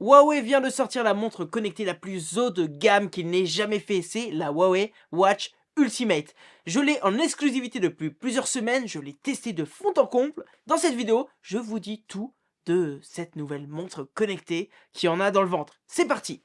Huawei vient de sortir la montre connectée la plus haut de gamme qu'il n'ait jamais fait, c'est la Huawei Watch Ultimate. Je l'ai en exclusivité depuis plusieurs semaines, je l'ai testé de fond en comble. Dans cette vidéo, je vous dis tout de cette nouvelle montre connectée qui en a dans le ventre. C'est parti!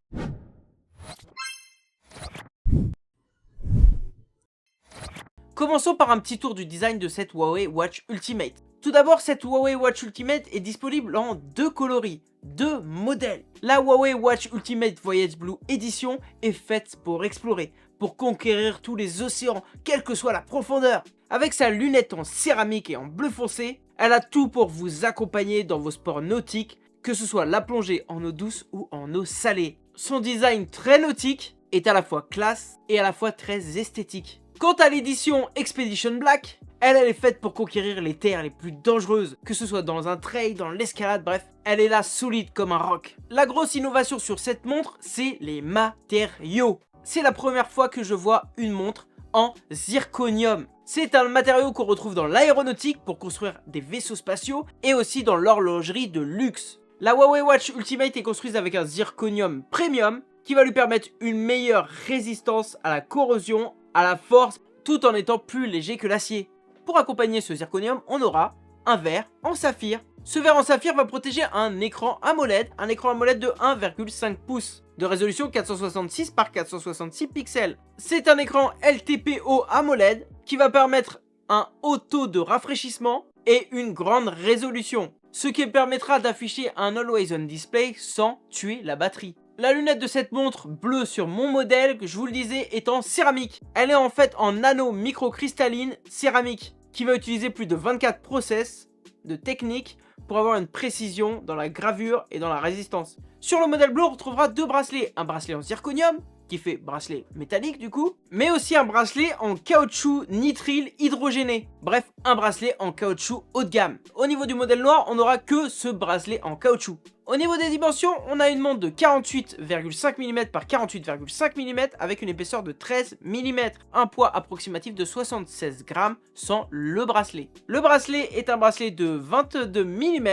Commençons par un petit tour du design de cette Huawei Watch Ultimate. Tout d'abord, cette Huawei Watch Ultimate est disponible en deux coloris, deux modèles. La Huawei Watch Ultimate Voyage Blue Edition est faite pour explorer, pour conquérir tous les océans, quelle que soit la profondeur. Avec sa lunette en céramique et en bleu foncé, elle a tout pour vous accompagner dans vos sports nautiques, que ce soit la plongée en eau douce ou en eau salée. Son design très nautique est à la fois classe et à la fois très esthétique. Quant à l'édition Expedition Black, elle est faite pour conquérir les terres les plus dangereuses, que ce soit dans un trail, dans l'escalade, bref, elle est là solide comme un roc. La grosse innovation sur cette montre, c'est les matériaux. C'est la première fois que je vois une montre en zirconium. C'est un matériau qu'on retrouve dans l'aéronautique pour construire des vaisseaux spatiaux et aussi dans l'horlogerie de luxe. La Huawei Watch Ultimate est construite avec un zirconium premium qui va lui permettre une meilleure résistance à la corrosion, à la force, tout en étant plus léger que l'acier. Pour accompagner ce zirconium, on aura un verre en saphir. Ce verre en saphir va protéger un écran AMOLED de 1,5 pouces, de résolution 466 par 466 pixels. C'est un écran LTPO AMOLED qui va permettre un haut taux de rafraîchissement et une grande résolution, ce qui permettra d'afficher un Always On Display sans tuer la batterie. La lunette de cette montre bleue sur mon modèle, que je vous le disais, est en céramique. Elle est en fait en nano microcristalline céramique, qui va utiliser plus de 24 process de technique pour avoir une précision dans la gravure et dans la résistance. Sur le modèle bleu, on retrouvera deux bracelets. Un bracelet en zirconium, qui fait bracelet métallique du coup, mais aussi un bracelet en caoutchouc nitrile hydrogéné. Bref, un bracelet en caoutchouc haut de gamme. Au niveau du modèle noir, on n'aura que ce bracelet en caoutchouc. Au niveau des dimensions, on a une montre de 48,5 mm par 48,5 mm avec une épaisseur de 13 mm, un poids approximatif de 76 grammes sans le bracelet. Le bracelet est un bracelet de 22 mm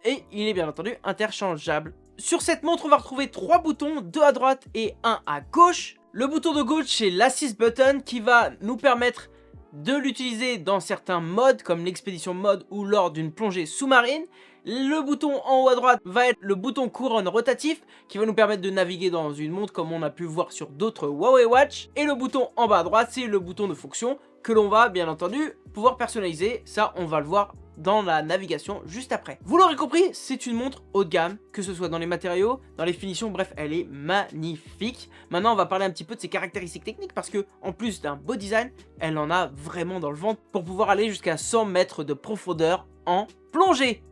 et il est bien entendu interchangeable. Sur cette montre, on va retrouver trois boutons, deux à droite et un à gauche. Le bouton de gauche, c'est l'Assist Button qui va nous permettre de l'utiliser dans certains modes comme l'expédition mode ou lors d'une plongée sous-marine. Le bouton en haut à droite va être le bouton couronne rotatif qui va nous permettre de naviguer dans une montre comme on a pu voir sur d'autres Huawei Watch. Et le bouton en bas à droite, c'est le bouton de fonction que l'on va bien entendu pouvoir personnaliser. Ça, on va le voir dans la navigation juste après. Vous l'aurez compris, c'est une montre haut de gamme, que ce soit dans les matériaux, dans les finitions, bref, elle est magnifique. Maintenant, on va parler un petit peu de ses caractéristiques techniques parce que, en plus d'un beau design, elle en a vraiment dans le ventre pour pouvoir aller jusqu'à 100 mètres de profondeur en plongée.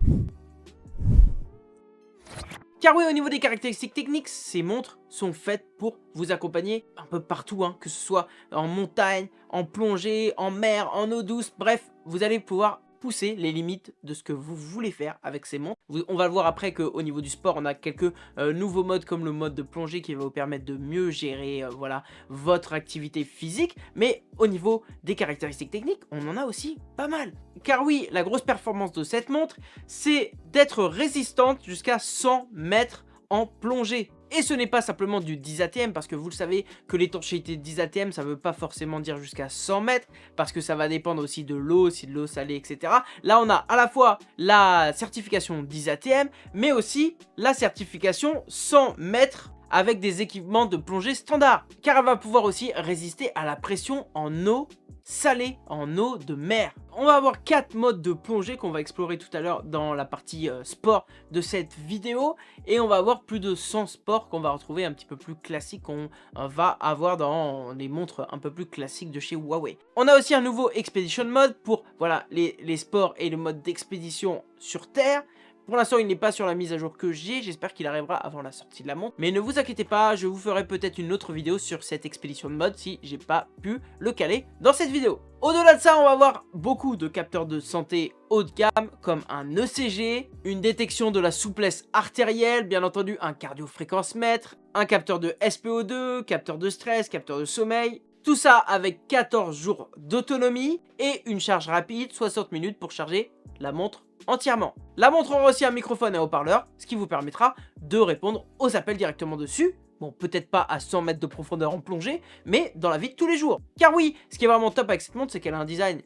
Car oui, au niveau des caractéristiques techniques, ces montres sont faites pour vous accompagner un peu partout, que ce soit en montagne, en plongée, en mer, en eau douce, bref, vous allez pouvoir pousser les limites de ce que vous voulez faire avec ces montres. On va le voir après qu'au niveau du sport, on a quelques nouveaux modes comme le mode de plongée qui va vous permettre de mieux gérer voilà, votre activité physique. Mais au niveau des caractéristiques techniques, on en a aussi pas mal. Car oui, la grosse performance de cette montre, c'est d'être résistante jusqu'à 100 mètres en plongée. Et ce n'est pas simplement du 10 ATM parce que vous le savez que l'étanchéité 10 ATM ça veut pas forcément dire jusqu'à 100 mètres parce que ça va dépendre aussi de l'eau, si de l'eau salée etc. Là on a à la fois la certification 10 ATM mais aussi la certification 100 mètres avec des équipements de plongée standard car elle va pouvoir aussi résister à la pression en eau salée, en eau de mer. On va avoir 4 modes de plongée qu'on va explorer tout à l'heure dans la partie sport de cette vidéo et on va avoir plus de 100 sports qu'on va retrouver un petit peu plus classiques qu'on va avoir dans les montres un peu plus classiques de chez Huawei. On a aussi un nouveau Expedition Mode pour voilà, les sports et le mode d'expédition sur Terre. Pour l'instant, il n'est pas sur la mise à jour que j'ai. J'espère qu'il arrivera avant la sortie de la montre. Mais ne vous inquiétez pas, je vous ferai peut-être une autre vidéo sur cette expédition de mode si j'ai pas pu le caler dans cette vidéo. Au-delà de ça, on va avoir beaucoup de capteurs de santé haut de gamme comme un ECG, une détection de la souplesse artérielle, bien entendu un cardiofréquence-mètre, un capteur de SPO2, capteur de stress, capteur de sommeil. Tout ça avec 14 jours d'autonomie et une charge rapide, 60 minutes pour charger la montre entièrement. La montre aura aussi un microphone et un haut-parleur, ce qui vous permettra de répondre aux appels directement dessus. Bon, peut-être pas à 100 mètres de profondeur en plongée, mais dans la vie de tous les jours. Car oui, ce qui est vraiment top avec cette montre, c'est qu'elle a un design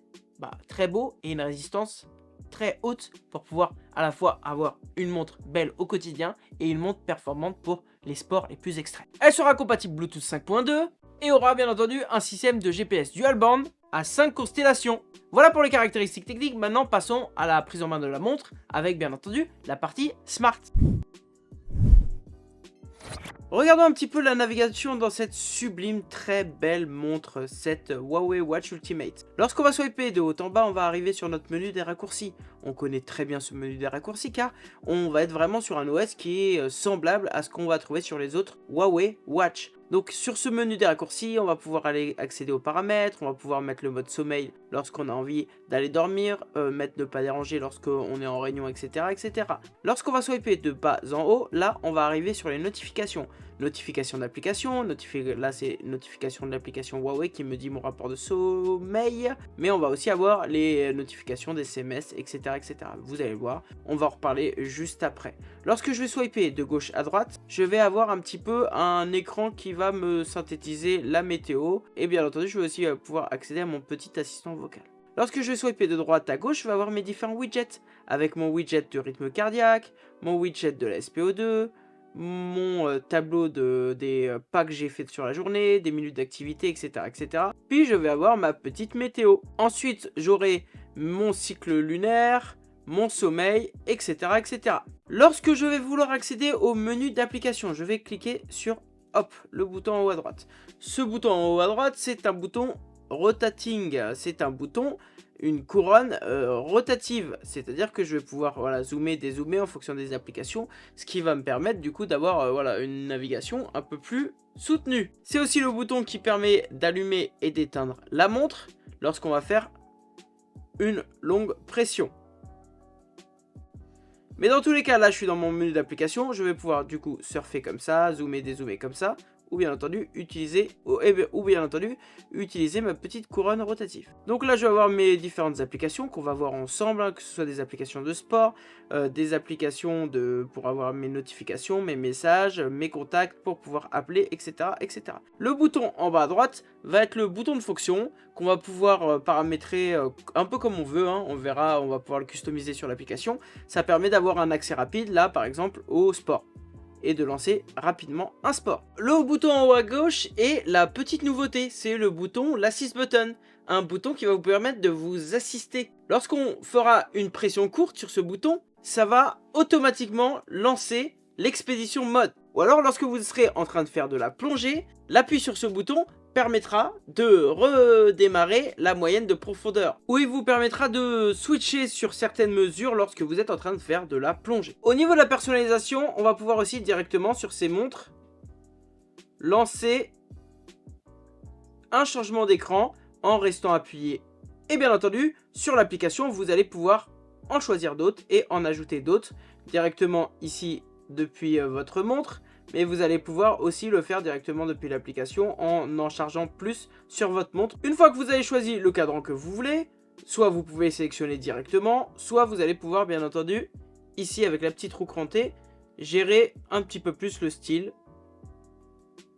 très beau et une résistance très haute pour pouvoir à la fois avoir une montre belle au quotidien et une montre performante pour les sports les plus extrêmes. Elle sera compatible Bluetooth 5.2 et aura bien entendu un système de GPS dual band à 5 constellations. Voilà pour les caractéristiques techniques. Maintenant passons à la prise en main de la montre avec bien entendu la partie smart. Regardons un petit peu la navigation dans cette sublime, très belle montre, cette Huawei Watch Ultimate. Lorsqu'on va swiper de haut en bas, on va arriver sur notre menu des raccourcis. On connaît très bien ce menu des raccourcis car on va être vraiment sur un OS qui est semblable à ce qu'on va trouver sur les autres Huawei Watch. Donc sur ce menu des raccourcis, on va pouvoir aller accéder aux paramètres, on va pouvoir mettre le mode sommeil lorsqu'on a envie d'aller dormir, mettre ne pas déranger lorsqu'on est en réunion, etc. etc. Lorsqu'on va swiper de bas en haut, là on va arriver sur les notifications. Notification d'application, là c'est notification de l'application Huawei qui me dit mon rapport de sommeil, mais on va aussi avoir les notifications des SMS, etc. etc. Vous allez voir, on va en reparler juste après. Lorsque je vais swiper de gauche à droite, je vais avoir un petit peu un écran qui va me synthétiser la météo, et bien entendu je vais aussi pouvoir accéder à mon petit assistant vocal. Lorsque je vais swiper de droite à gauche, je vais avoir mes différents widgets, avec mon widget de rythme cardiaque, mon widget de la SPO2, mon tableau des pas que j'ai fait sur la journée, des minutes d'activité, etc., etc. Puis je vais avoir ma petite météo. Ensuite, j'aurai mon cycle lunaire, mon sommeil, etc., etc. Lorsque je vais vouloir accéder au menu d'application, je vais cliquer sur le bouton en haut à droite. Ce bouton en haut à droite, c'est un bouton rotating. C'est un bouton, une couronne rotative, c'est-à-dire que je vais pouvoir zoomer, dézoomer en fonction des applications, ce qui va me permettre du coup d'avoir une navigation un peu plus soutenue. C'est aussi le bouton qui permet d'allumer et d'éteindre la montre lorsqu'on va faire une longue pression. Mais dans tous les cas, là je suis dans mon menu d'application, je vais pouvoir du coup surfer comme ça, zoomer, dézoomer comme ça, ou bien entendu utiliser ma petite couronne rotative. Donc là je vais avoir mes différentes applications qu'on va voir ensemble, hein, que ce soit des applications de sport, des applications pour avoir mes notifications, mes messages, mes contacts pour pouvoir appeler, etc., etc. Le bouton en bas à droite va être le bouton de fonction qu'on va pouvoir paramétrer un peu comme on veut, hein. On verra, on va pouvoir le customiser sur l'application. Ça permet d'avoir un accès rapide là par exemple au sport et de lancer rapidement un sport. Le bouton en haut à gauche est la petite nouveauté, c'est le bouton l'Assist Button, un bouton qui va vous permettre de vous assister. Lorsqu'on fera une pression courte sur ce bouton, ça va automatiquement lancer l'expédition mode. Ou alors lorsque vous serez en train de faire de la plongée, l'appui sur ce bouton permettra de redémarrer la moyenne de profondeur, ou il vous permettra de switcher sur certaines mesures lorsque vous êtes en train de faire de la plongée. Au niveau de la personnalisation, on va pouvoir aussi directement sur ces montres lancer un changement d'écran en restant appuyé, et bien entendu sur l'application vous allez pouvoir en choisir d'autres et en ajouter d'autres directement ici depuis votre montre. Mais vous allez pouvoir aussi le faire directement depuis l'application en chargeant plus sur votre montre. Une fois que vous avez choisi le cadran que vous voulez, soit vous pouvez sélectionner directement, soit vous allez pouvoir bien entendu, ici avec la petite roue crantée, gérer un petit peu plus le style.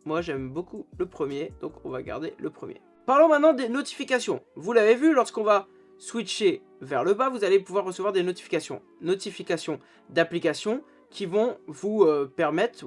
Moi j'aime beaucoup le premier, donc on va garder le premier. Parlons maintenant des notifications. Vous l'avez vu, lorsqu'on va switcher vers le bas, vous allez pouvoir recevoir des notifications. Notifications d'applications qui vont vous permettre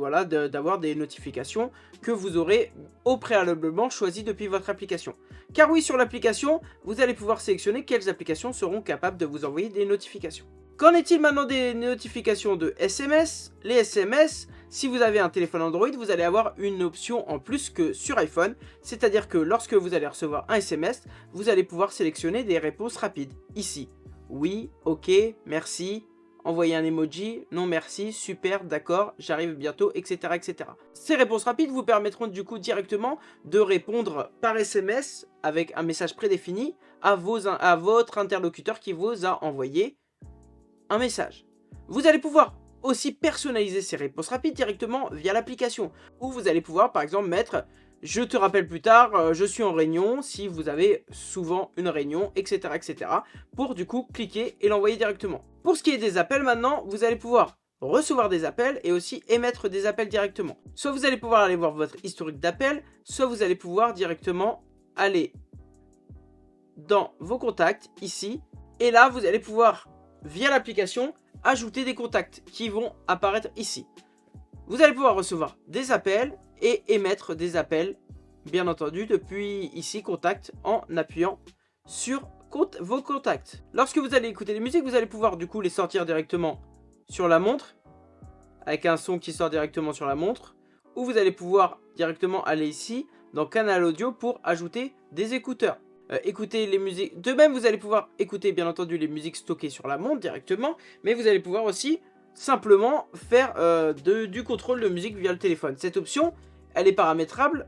d'avoir des notifications que vous aurez au préalablement choisies depuis votre application. Car oui, sur l'application, vous allez pouvoir sélectionner quelles applications seront capables de vous envoyer des notifications. Qu'en est-il maintenant des notifications de SMS? Les SMS, si vous avez un téléphone Android, vous allez avoir une option en plus que sur iPhone, c'est-à-dire que lorsque vous allez recevoir un SMS, vous allez pouvoir sélectionner des réponses rapides. Ici, oui, ok, merci, envoyer un emoji, non merci, super, d'accord, j'arrive bientôt, etc., etc. Ces réponses rapides vous permettront du coup directement de répondre par SMS avec un message prédéfini à votre interlocuteur qui vous a envoyé un message. Vous allez pouvoir aussi personnaliser ces réponses rapides directement via l'application, où vous allez pouvoir par exemple mettre je te rappelle plus tard, je suis en réunion, si vous avez souvent une réunion, etc. etc. pour du coup cliquer et l'envoyer directement. Pour ce qui est des appels maintenant, vous allez pouvoir recevoir des appels et aussi émettre des appels directement. Soit vous allez pouvoir aller voir votre historique d'appels, soit vous allez pouvoir directement aller dans vos contacts ici, et là vous allez pouvoir via l'application ajouter des contacts qui vont apparaître ici. Vous allez pouvoir recevoir des appels et émettre des appels, bien entendu, depuis ici, contact, en appuyant sur vos contacts. Lorsque vous allez écouter des musiques, vous allez pouvoir du coup les sortir directement sur la montre, avec un son qui sort directement sur la montre, ou vous allez pouvoir directement aller ici, dans Canal Audio, pour ajouter des écouteurs. Écouter les musiques. De même, vous allez pouvoir écouter, bien entendu, les musiques stockées sur la montre directement, mais vous allez pouvoir aussi simplement faire du contrôle de musique via le téléphone. Cette option, elle est paramétrable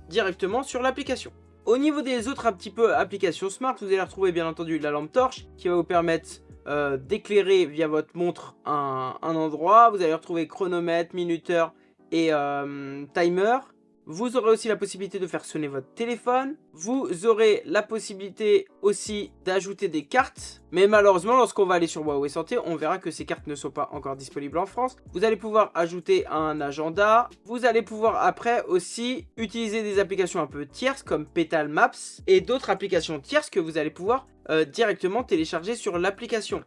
directement sur l'application. Au niveau des autres applications smart, vous allez retrouver bien entendu la lampe torche qui va vous permettre d'éclairer via votre montre un endroit. Vous allez retrouver chronomètre, minuteur et timer. Vous aurez aussi la possibilité de faire sonner votre téléphone. Vous aurez la possibilité aussi d'ajouter des cartes. Mais malheureusement, lorsqu'on va aller sur Huawei Santé, on verra que ces cartes ne sont pas encore disponibles en France. Vous allez pouvoir ajouter un agenda. Vous allez pouvoir après aussi utiliser des applications un peu tierces comme Petal Maps et d'autres applications tierces que vous allez pouvoir directement télécharger sur l'application.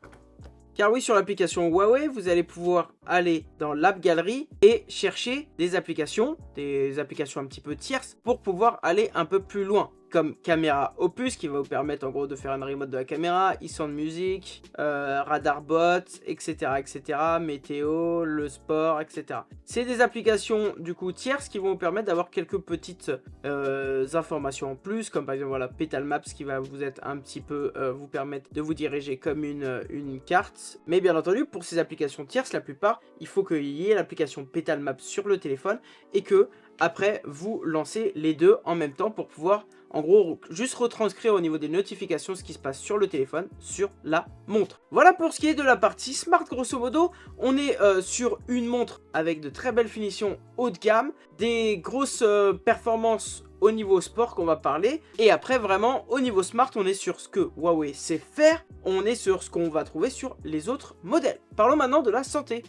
Car oui, sur l'application Huawei, vous allez pouvoir aller dans l'App Gallery et chercher des applications un petit peu tierces pour pouvoir aller un peu plus loin. Comme Caméra Opus qui va vous permettre en gros de faire une remote de la caméra, eSound Music, Radarbot, etc. etc. Météo, le sport, etc. C'est des applications du coup tierces qui vont vous permettre d'avoir quelques petites informations en plus, comme par exemple voilà, Petal Maps qui va vous être un petit peu vous permettre de vous diriger comme une carte. Mais bien entendu, pour ces applications tierces, la plupart, il faut qu'il y ait l'application Petal Maps sur le téléphone et que après vous lancez les deux en même temps pour pouvoir en gros juste retranscrire au niveau des notifications ce qui se passe sur le téléphone, sur la montre. Voilà pour ce qui est de la partie smart. Grosso modo, on est sur une montre avec de très belles finitions haut de gamme, des grosses performances au niveau sport qu'on va parler, et après vraiment au niveau smart on est sur ce que Huawei sait faire, on est sur ce qu'on va trouver sur les autres modèles. Parlons maintenant de la santé.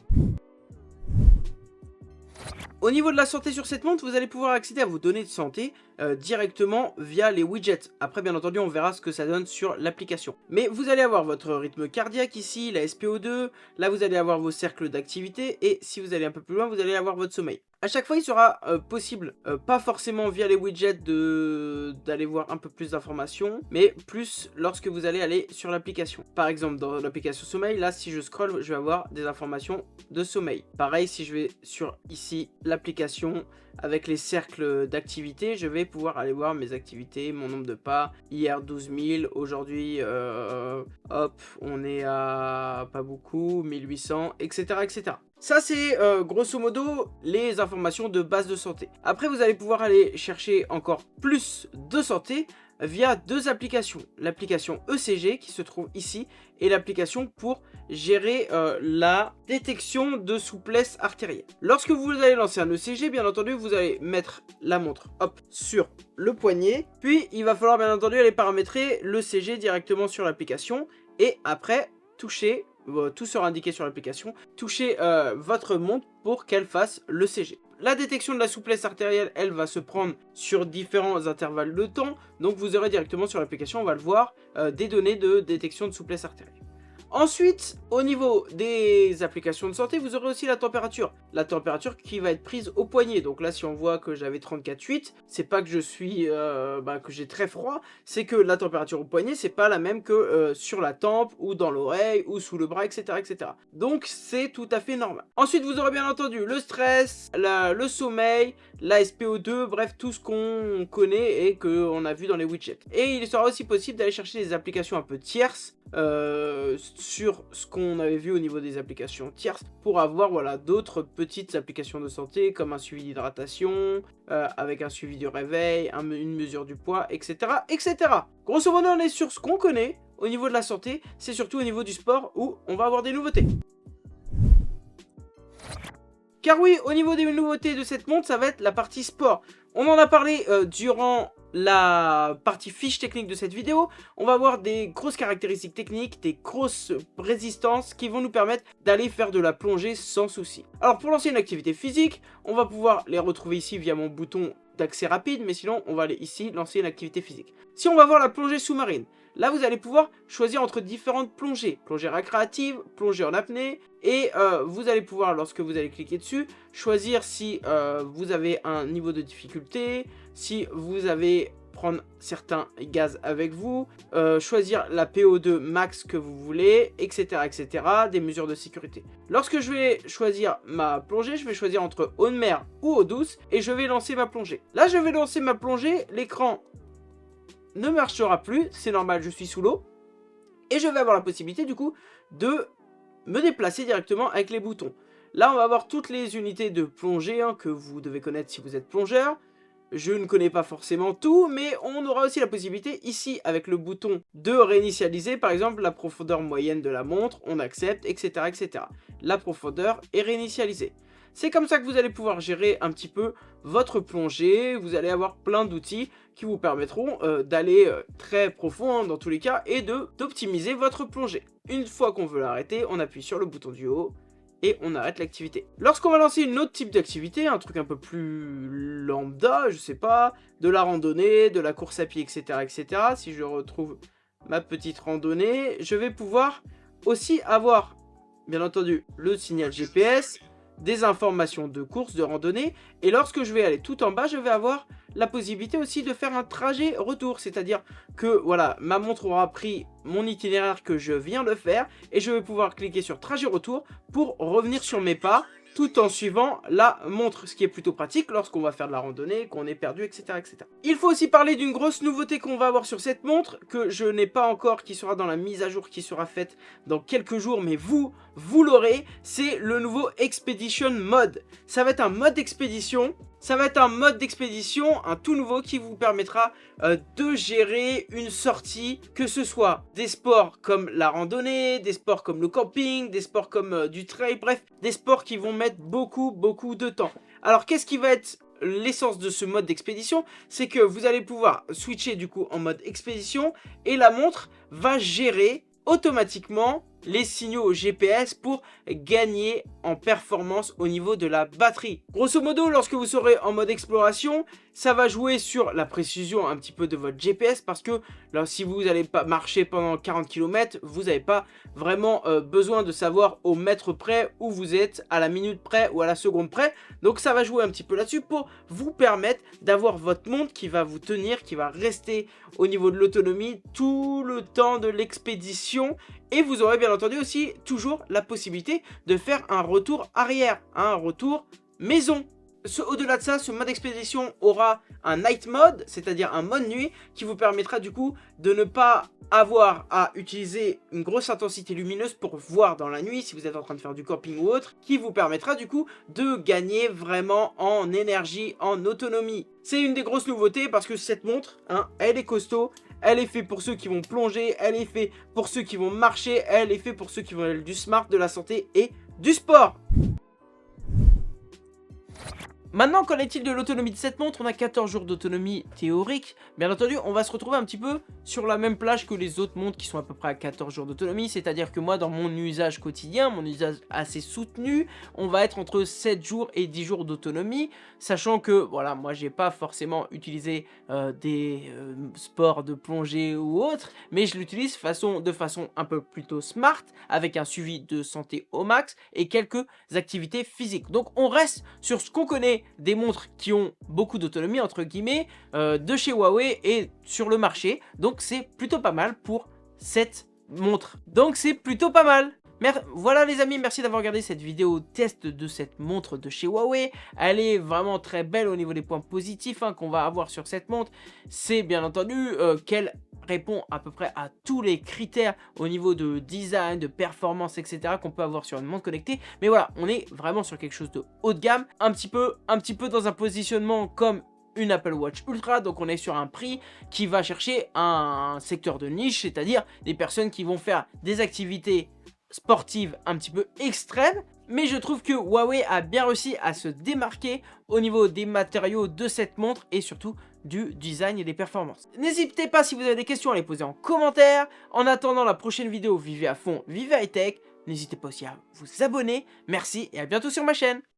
Au niveau de la santé sur cette montre, vous allez pouvoir accéder à vos données de santé directement via les widgets. Après, bien entendu, on verra ce que ça donne sur l'application. Mais vous allez avoir votre rythme cardiaque ici, la SPO2, là vous allez avoir vos cercles d'activité, et si vous allez un peu plus loin, vous allez avoir votre sommeil. À chaque fois, il sera possible, pas forcément via les widgets d'aller voir un peu plus d'informations, mais plus lorsque vous allez aller sur l'application. Par exemple, dans l'application sommeil, là, si je scroll, je vais avoir des informations de sommeil. Pareil, si je vais sur ici, l'application avec les cercles d'activité, je vais pouvoir aller voir mes activités, mon nombre de pas. Hier 12 000, aujourd'hui hop, on est à pas beaucoup, 1800, etc. etc. Ça c'est grosso modo les informations de base de santé. Après vous allez pouvoir aller chercher encore plus de santé via deux applications. L'application ECG qui se trouve ici et l'application pour gérer la détection de souplesse artérielle. Lorsque vous allez lancer un ECG, bien entendu, vous allez mettre la montre hop, sur le poignet. Puis il va falloir bien entendu aller paramétrer l'ECG directement sur l'application. Et après, toucher, tout sera indiqué sur l'application, touchez votre montre pour qu'elle fasse l'ECG. La détection de la souplesse artérielle, elle va se prendre sur différents intervalles de temps. Donc vous aurez directement sur l'application, on va le voir, des données de détection de souplesse artérielle. Ensuite, au niveau des applications de santé, vous aurez aussi la température. La température qui va être prise au poignet. Donc là, si on voit que j'avais 34,8, c'est pas que je suis, que j'ai très froid, c'est que la température au poignet, c'est pas la même que sur la tempe, ou dans l'oreille, ou sous le bras, etc., etc. Donc c'est tout à fait normal. Ensuite, vous aurez bien entendu le stress, le sommeil, la SPO2, bref, tout ce qu'on connaît et qu'on a vu dans les widgets. Et il sera aussi possible d'aller chercher des applications un peu tierces, sur ce qu'on avait vu au niveau des applications tierces pour avoir voilà, d'autres petites applications de santé comme un suivi d'hydratation, avec un suivi du réveil, une mesure du poids, etc., etc. Grosso modo, on est sur ce qu'on connaît au niveau de la santé, c'est surtout au niveau du sport où on va avoir des nouveautés. Car oui, au niveau des nouveautés de cette montre, ça va être la partie sport. On en a parlé durant la partie fiche technique de cette vidéo. On va voir des grosses caractéristiques techniques, des grosses résistances qui vont nous permettre d'aller faire de la plongée sans souci. Alors pour lancer une activité physique, on va pouvoir les retrouver ici via mon bouton d'accès rapide, mais sinon on va aller ici lancer une activité physique. Si on va voir la plongée sous-marine, là vous allez pouvoir choisir entre différentes plongées. Plongée récréative, plongée en apnée, et vous allez pouvoir, lorsque vous allez cliquer dessus, choisir si vous avez un niveau de difficulté, si vous avez prendre certains gaz avec vous, choisir la PO2 max que vous voulez, etc., etc., des mesures de sécurité. Lorsque je vais choisir ma plongée, je vais choisir entre eau de mer ou eau douce, et je vais lancer ma plongée. Là, je vais lancer ma plongée, l'écran ne marchera plus, c'est normal, je suis sous l'eau, et je vais avoir la possibilité, du coup, de me déplacer directement avec les boutons. Là, on va avoir toutes les unités de plongée que vous devez connaître si vous êtes plongeur. Je ne connais pas forcément tout, mais on aura aussi la possibilité ici avec le bouton de réinitialiser, par exemple la profondeur moyenne de la montre, on accepte, etc. etc. La profondeur est réinitialisée. C'est comme ça que vous allez pouvoir gérer un petit peu votre plongée, vous allez avoir plein d'outils qui vous permettront d'aller très profond dans tous les cas et d'optimiser votre plongée. Une fois qu'on veut l'arrêter, on appuie sur le bouton du haut et on arrête l'activité. Lorsqu'on va lancer une autre type d'activité, un truc un peu plus lambda, je sais pas, de la randonnée, de la course à pied, etc., etc., si je retrouve ma petite randonnée, je vais pouvoir aussi avoir, bien entendu, le signal GPS, des informations de course, de randonnée, et lorsque je vais aller tout en bas, je vais avoir la possibilité aussi de faire un trajet retour, c'est-à-dire que voilà, ma montre aura pris mon itinéraire que je viens de faire, et je vais pouvoir cliquer sur trajet retour pour revenir sur mes pas, tout en suivant la montre, ce qui est plutôt pratique lorsqu'on va faire de la randonnée, qu'on est perdu, etc., etc. Il faut aussi parler d'une grosse nouveauté qu'on va avoir sur cette montre, que je n'ai pas encore, qui sera dans la mise à jour qui sera faite dans quelques jours, mais vous l'aurez, c'est le nouveau Expedition Mode. Ça va être un mode d'expédition. Ça va être un mode d'expédition, un tout nouveau qui vous permettra de gérer une sortie, que ce soit des sports comme la randonnée, des sports comme le camping, des sports comme du trail, bref, des sports qui vont mettre beaucoup de temps. Alors qu'est-ce qui va être l'essence de ce mode d'expédition? C'est que vous allez pouvoir switcher du coup en mode expédition et la montre va gérer automatiquement les signaux GPS pour gagner en performance au niveau de la batterie. Grosso modo, lorsque vous serez en mode exploration, ça va jouer sur la précision un petit peu de votre GPS parce que là, si vous n'allez pas marcher pendant 40 km, vous n'avez pas vraiment besoin de savoir au mètre près où vous êtes, à la minute près ou à la seconde près. Donc ça va jouer un petit peu là-dessus pour vous permettre d'avoir votre montre qui va vous tenir, qui va rester au niveau de l'autonomie tout le temps de l'expédition. Et vous aurez bien entendu aussi toujours la possibilité de faire un retour arrière, un retour maison. Au-delà de ça, ce mode expédition aura un night mode, c'est-à-dire un mode nuit, qui vous permettra du coup de ne pas avoir à utiliser une grosse intensité lumineuse pour voir dans la nuit si vous êtes en train de faire du camping ou autre, qui vous permettra du coup de gagner vraiment en énergie, en autonomie. C'est une des grosses nouveautés parce que cette montre, elle est costaud. Elle est faite pour ceux qui vont plonger, elle est faite pour ceux qui vont marcher, elle est faite pour ceux qui vont aller du smart, de la santé et du sport. Maintenant, qu'en est-il de l'autonomie de cette montre? On a 14 jours d'autonomie théorique. Bien entendu, on va se retrouver un petit peu sur la même plage que les autres montres qui sont à peu près à 14 jours d'autonomie. C'est-à-dire que moi, dans mon usage quotidien, mon usage assez soutenu, on va être entre 7 jours et 10 jours d'autonomie. Sachant que, voilà, moi, j'ai pas forcément utilisé des sports de plongée ou autre, mais je l'utilise de façon un peu plutôt smart, avec un suivi de santé au max et quelques activités physiques. Donc, on reste sur ce qu'on connaît des montres qui ont beaucoup d'autonomie entre guillemets de chez Huawei et sur le marché, donc c'est plutôt pas mal pour cette montre, donc c'est plutôt pas mal. Voilà les amis, merci d'avoir regardé cette vidéo test de cette montre de chez Huawei. Elle est vraiment très belle au niveau des points positifs qu'on va avoir sur cette montre. C'est bien entendu qu'elle répond à peu près à tous les critères au niveau de design, de performance, etc. qu'on peut avoir sur une montre connectée. Mais voilà, on est vraiment sur quelque chose de haut de gamme, un petit peu dans un positionnement comme une Apple Watch Ultra, donc on est sur un prix qui va chercher un secteur de niche, c'est-à-dire des personnes qui vont faire des activités sportives un petit peu extrêmes Mais je trouve que Huawei a bien réussi à se démarquer au niveau des matériaux de cette montre et surtout du design et des performances. N'hésitez pas si vous avez des questions à les poser en commentaire. En attendant la prochaine vidéo, vivez à fond, vivez high tech. N'hésitez pas aussi à vous abonner. Merci et à bientôt sur ma chaîne.